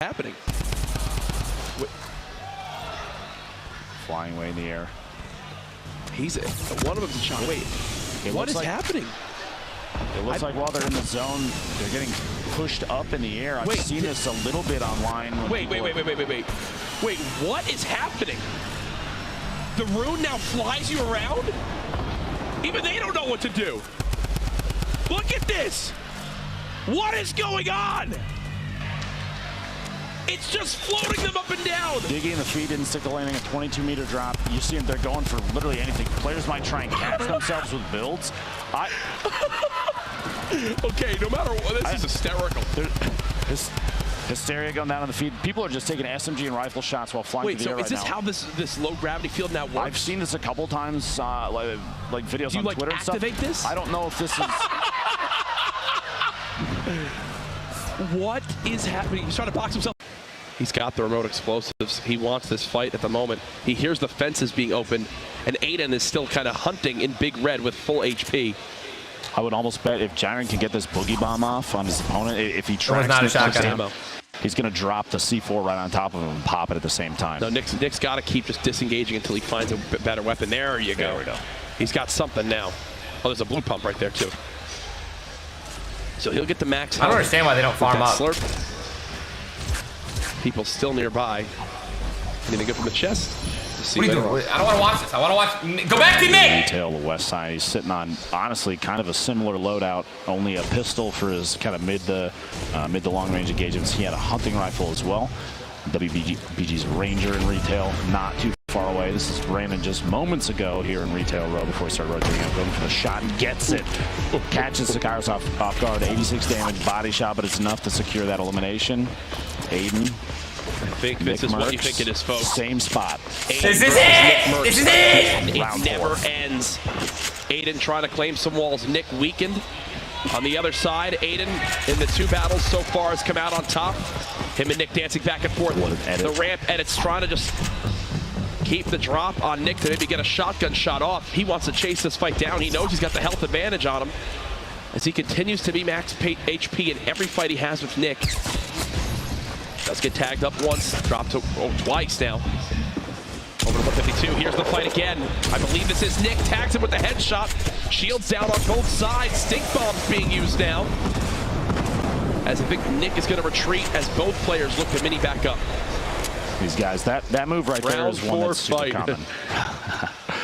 happening? Flying way in the air. He's one of them's a shot. Wait, what is happening? It looks like while they're in the zone, they're getting pushed up in the air. I've seen this a little bit online. Wait, what is happening? The rune now flies you around? Even they don't know what to do. Look at this. What is going on? It's just floating them up and down. Digging the feet didn't stick the landing, a 22-meter drop. You see them, they're going for literally anything. Players might try and catch themselves with builds. Okay, no matter what, this is hysterical. This hysteria going down on the feed. People are just taking SMG and rifle shots while flying through the air right now. Wait, so is this how this low gravity field now works? I've seen this a couple times, like videos on Twitter and stuff. Do you activate this? I don't know if this is... What is happening? He's trying to box himself. He's got the remote explosives. He wants this fight at the moment. He hears the fences being opened, and Aiden is still kind of hunting in Big Red with full HP. I would almost bet if Jiren can get this boogie bomb off on his opponent, if he tracks not a shotgun ammo, he's going to drop the C4 right on top of him and pop it at the same time. No, Nick's got to keep just disengaging until he finds a better weapon. There you go. There we go. He's got something now. Oh, there's a blue pump right there, too. So he'll get the max. I don't understand why they don't farm up. Slurp. People still nearby. Anything good from the chest? What are you doing? I don't want to watch this. I want to watch. Go back to Nick! Retail the west side. He's sitting on, honestly, kind of a similar loadout. Only a pistol for his kind of mid to long range engagements. He had a hunting rifle as well. WBG's Ranger in retail, not too far away. This is Brandon just moments ago here in retail row before he started rotating up, going for the shot and gets it. Catches Sakaris off guard. 86 damage, body shot, but it's enough to secure that elimination. Aiden. I think this is what you think it is, folks. Same spot. This is it! This is it! It never ends. Aiden trying to claim some walls. Nick weakened. On the other side, Aiden in the two battles so far has come out on top. Him and Nick dancing back and forth. The ramp edits trying to just keep the drop on Nick to maybe get a shotgun shot off. He wants to chase this fight down. He knows he's got the health advantage on him as he continues to be max HP in every fight he has with Nick. Does get tagged up once, dropped to twice now. Over to 152, here's the fight again. I believe this is Nick, tags him with the headshot. Shields down on both sides, stink bombs being used now. As I think Nick is gonna retreat as both players look to mini back up. These guys, that move right there is one that's super common.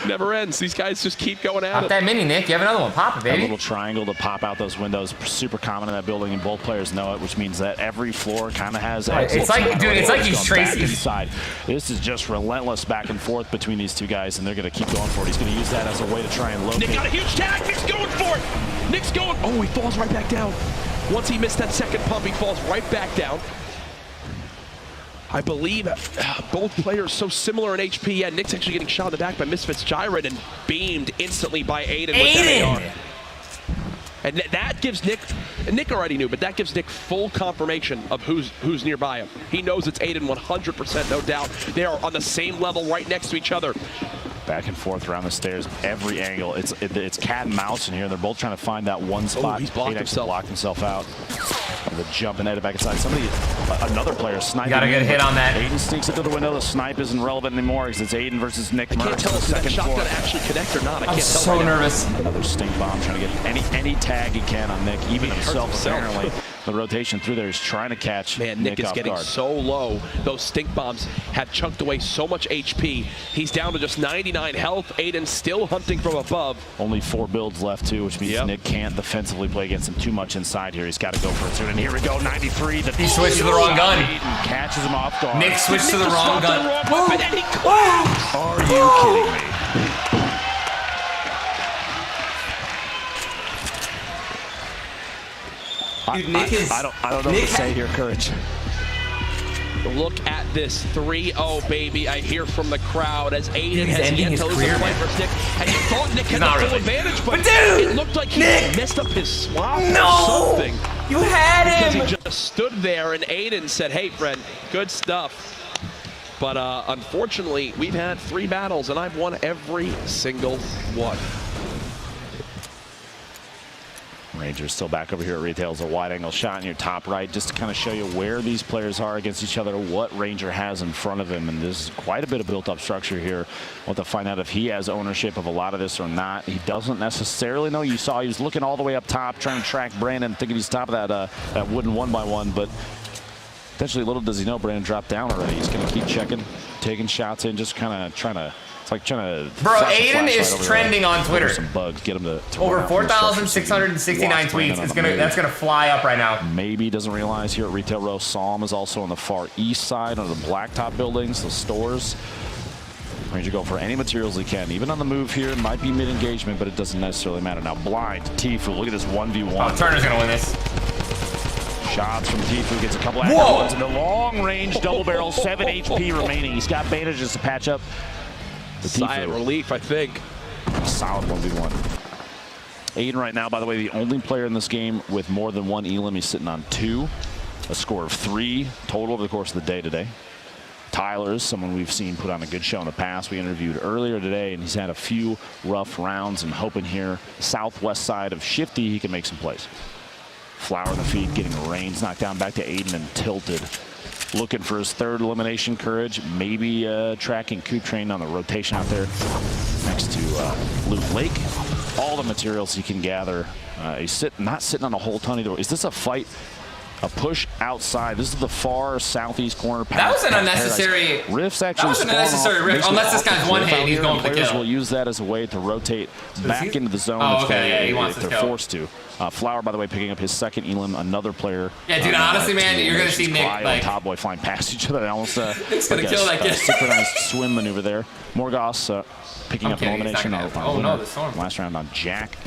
Never ends. These guys just keep going at it. Pop that mini, Nick. You have another one. Pop it, baby. That little triangle to pop out those windows, super common in that building, and both players know it, which means that every floor kind of has exits. It's like, dude, it's like he's tracing. Inside. This is just relentless back and forth between these two guys, and they're going to keep going for it. He's going to use that as a way to try and locate. Nick got a huge tag. Nick's going for it. Nick's going. Oh, he falls right back down. Once he missed that second pump, he falls right back down. I believe both players so similar in HP. Yeah, Nick's actually getting shot in the back by Misfits Jiren and beamed instantly by Aiden with that AR. And that gives Nick, and Nick already knew, but that gives Nick full confirmation of who's nearby him. He knows it's Aiden 100%, no doubt. They are on the same level right next to each other. Back and forth around the stairs, every angle. It's cat and mouse in here. They're both trying to find that one spot. Oh, he's blocked himself. Blocked himself out. The jump and headed back inside. Another player sniping. Got a good hit on that. Aiden sneaks into the window. The snipe isn't relevant anymore because it's Aiden versus Nick. I can't tell if that shotgun actually connect or not. I can't tell. I'm so nervous. Another stink bomb trying to get any tag he can on Nick, even himself apparently. The rotation through there is trying to catch Nick is getting so low. Those stink bombs have chunked away so much HP. He's down to just 99 health. Aiden still hunting from above. Only 4 builds left too, which means Nick can't defensively play against him too much inside here. He's got to go for it soon. And here we go, 93. He switched to the wrong gun. Aiden catches him off guard. Nick switched to the wrong gun. And he collapsed. Are you kidding me? Dude, Nick is... I don't know what to say here, Courage. Look at this 3-0, baby. I hear from the crowd as Aiden has ending yet to his lose a career, fight man. versus Nick. And you thought Nick had the full advantage, but dude, it looked like he messed up his swap or something. You had him! Because he just stood there and Aiden said, hey, friend, good stuff. But unfortunately, we've had 3 battles and I've won every single one. Rangers still back over here at retail. It's a wide angle shot in your top right, just to kind of show you where these players are against each other, what Ranger has in front of him. And there's quite a bit of built up structure here. We'll have to find out if he has ownership of a lot of this or not. He doesn't necessarily know. You saw he was looking all the way up top, trying to track Brandon, thinking he's top of that wooden 1x1, but potentially little does he know Brandon dropped down already. He's going to keep checking, taking shots in, just kind of trying to. It's like trying to. Bro, Aiden is trending on Twitter. Some bugs, get him to over 4,669 tweets. That's gonna fly up right now. Maybe doesn't realize here at Retail Row, Psalm is also on the far east side of the blacktop buildings, the stores. Ranger go for any materials he can, even on the move here. Might be mid-engagement, but it doesn't necessarily matter. Now blind Tifu, look at this 1v1. Oh, Turner's gonna win this. Shots from Tifu, gets a couple of ones in the long range double barrel, 7 HP remaining. He's got bandages to patch up. Sigh of relief, I think. Solid 1v1. Aiden right now, by the way, the only player in this game with more than 1 elim. He's sitting on 2. A score of 3 total over the course of the day today. Tyler is someone we've seen put on a good show in the past. We interviewed earlier today, and he's had a few rough rounds, and hoping here, southwest side of Shifty, he can make some plays. Flower in the feed, getting Reigns knocked down back to Aiden and tilted. Looking for his 3rd elimination, Courage. Maybe tracking Coop Train on the rotation out there next to Loot Lake. All the materials he can gather. He's not sitting on a whole ton either. Is this a fight? A push outside. This is the far southeast corner. That was an unnecessary. Rift's actually. That was an unnecessary rift. Unless this guy's one hit, he's going for the kill. Will use that as a way to rotate back into the zone. Oh, okay, yeah, he wants if they're forced to. Flower, by the way, picking up his 2nd elim. Another player. Yeah, dude. Honestly, man, you're gonna see Nick like Top Boy flying past each other. Almost. Nick's gonna kill that kid. Synchronized swim maneuver there. Morgoth picking up an elimination. Oh no, the storm. Last round on Jack.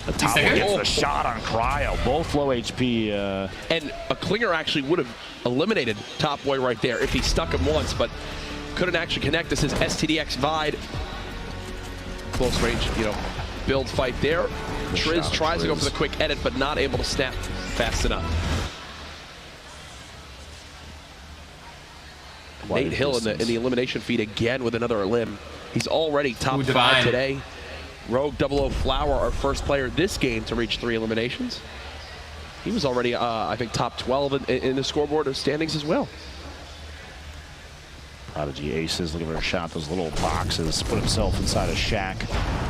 The top one gets the shot on Cryo. Both low HP. And a Klinger actually would have eliminated Top Boy right there if he stuck him once, but couldn't actually connect. This is STDX Vide. Close range, build fight there. Triz tries to go for the quick edit, but not able to snap fast enough. Nate Hill in the elimination feed again with another elim. He's already top 5 today. Rogue 00 Flower, our first player this game to reach 3 eliminations. He was already, I think, top 12 in the scoreboard of standings as well. Prodigy Aces looking for a shot. Those little boxes. Put himself inside a shack.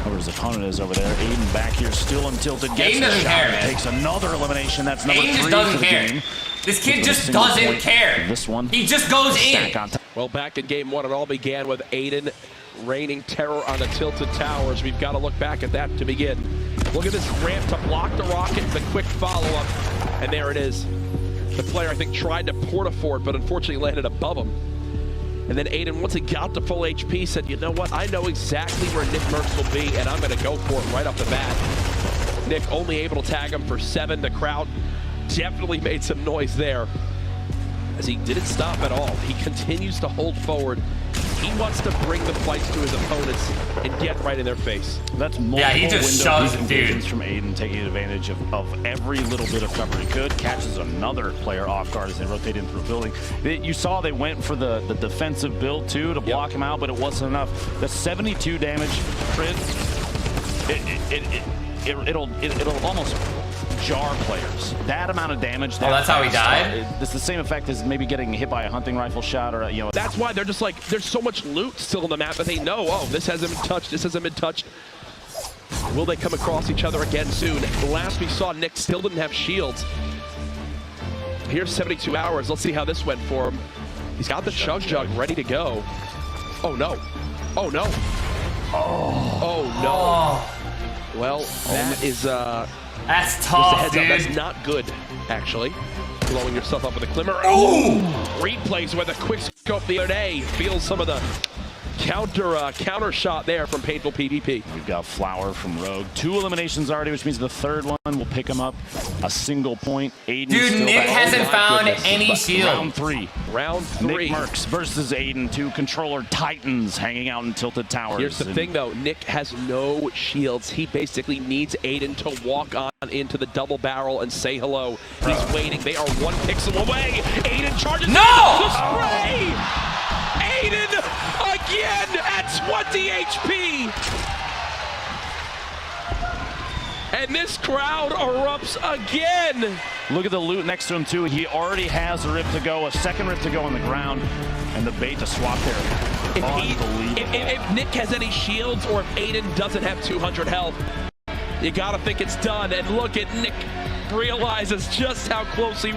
Where his opponent is over there. Aiden back here, still untilted. Aiden doesn't care, man. Takes another elimination. That's number 3 Aiden just doesn't care. Game. This kid just doesn't care. This one. He just goes in. Well, back in game 1, it all began with Aiden raining terror on the tilted towers. We've got to look back at that to begin. Look at this ramp to block the rocket, the quick follow-up, and there it is. The player, I think, tried to porta-fort, but unfortunately landed above him. And then Aiden, once he got to full HP, said, you know what, I know exactly where Nick Merckx will be, and I'm going to go for it right off the bat. Nick only able to tag him for 7. The crowd definitely made some noise there, as he didn't stop at all. He continues to hold forward. He wants to bring the fights to his opponents and get right in their face. That's multiple he just shoves him, dude. From Aiden, taking advantage of every little bit of cover he could. Catches another player off guard as they rotate in through a building. You saw they went for the defensive build too to block him out, but it wasn't enough. The 72 damage, it'll almost jar players. That amount of damage. That's how he died? It's the same effect as maybe getting hit by a hunting rifle shot or, That's why they're just like, there's so much loot still on the map that they know, oh, this hasn't been touched, this hasn't been touched. Will they come across each other again soon? The last we saw, Nick still didn't have shields. Here's 72 hours. Let's see how this went for him. He's got the chug jug ready to go. Oh, no. Oh, no. Oh, no. Well, that is... That's tough, dude. That's not good, actually. Blowing yourself up with a Glimmer. Oh! Replays with a quick scope the other day. Feels some of the counter shot there from Painful PvP. We've got Flower from Rogue. 2 eliminations already, which means the 3rd one will pick him up a single point. Aiden dude, Nick hasn't found any shield. Round 3. Round 3. Nick Merckx versus Aiden. 2 controller titans hanging out in tilted towers. Here's the thing, though. Nick has no shields. He basically needs Aiden to walk on into the double barrel and say hello. He's waiting. They are 1 pixel away. Aiden charges. No! The spray! Aiden again at 20 HP. And this crowd erupts again. Look at the loot next to him, too. He already has a rip to go, a second rip to go on the ground, and the bait to swap there. Unbelievable. If Nick has any shields or if Aiden doesn't have 200 health, you got to think it's done. And look at Nick realizes just how close he